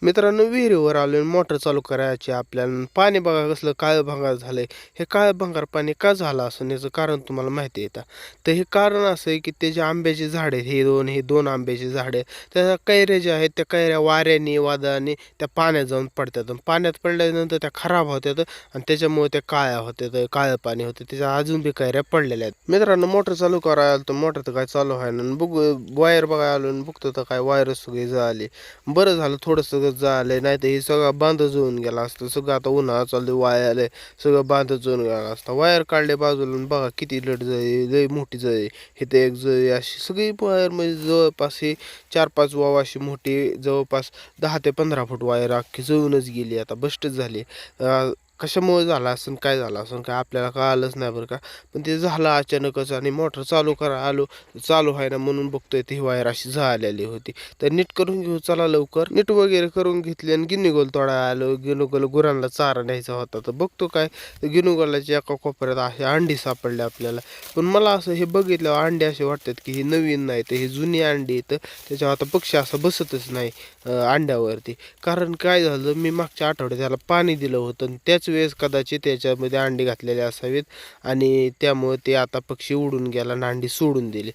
मित्रांनो, विहिरीवर आलो आणि मोटर चालू करायची आपल्याला आणि पाणी बघा कसलं काळं भंगार झालंय. हे काळं भंगार पाणी का झालं असं याचं कारण तुम्हाला माहिती आहे का? तर हे कारण असं आहे की ते जे आंब्याची झाड आहेत, हे दोन आंब्याची झाडे, त्या कैऱ्या ज्या आहेत त्या कैऱ्या वाऱ्याने वादळाने त्या पाण्यात जाऊन पडतात आणि पाण्यात पडल्यानंतर त्या खराब होतात आणि त्याच्यामुळे त्या काळ्या होतात, काळं पाणी होतं, त्याच्या अजून बी कैऱ्या पडलेल्या आहेत. मित्रांनो, मोटर चालू करायला तर मोटर तर काय चालू आहे ना, बघू वायर बघायला आलो आणि बघतो तर काय वायर सगळी जळाली. बरं झालं थोडंसं झालं, नाही तर हे सगळं बांध जुळून गेला असतं. सगळं आता उन्हाळा चालू वाळलंय, सगळं बांध जुळून गेला असतं. वायर काढले बाजूला आणि बघा किती लट जळी, लय मोठी जळी. इथे एक जळी अशी सगळी वायर म्हणजे जवळपास ही 4-5 वाव अशी मोठी, जवळपास 10 ते 15 फूट वायर अख्खी जळूनच गेली, आता बस्टच झाली. कशामुळे झालं असेल, काय झालं असेल काय आपल्याला कळालंच नाही बरं का. पण ते झालं अचानकच आणि मोटर चालू करा आलो, चालू आहे ना म्हणून बघतोय ती वायर अशी जळालेली होती. तर नीट करून घेऊ चला लवकर. नीट वगैरे करून घेतली आणि गिनीगोल तोडा आलो. गिनीगोल गुरांना चारा न्यायचा होता, तर बघतो काय गिनीगोलाच्या एका कोपऱ्यात अशी अंडी सापडली आपल्याला. पण मला असं हे बघितल्यावर अंडी असे वाटतात की ही नवीन नाही, तर ही जुनी अंडी तर त्याच्यावर आता पक्षी असं बसतच नाही अंड्यावरती. कारण काय झालं, मी मागच्या आठवड्यात त्याला पाणी दिलं होतं आणि त्याच वेळेस कदाचित त्याच्यामध्ये अंडी घातलेली असावीत आणि त्यामुळे ते आता पक्षी उडून गेला आणि अंडी सोडून दिली.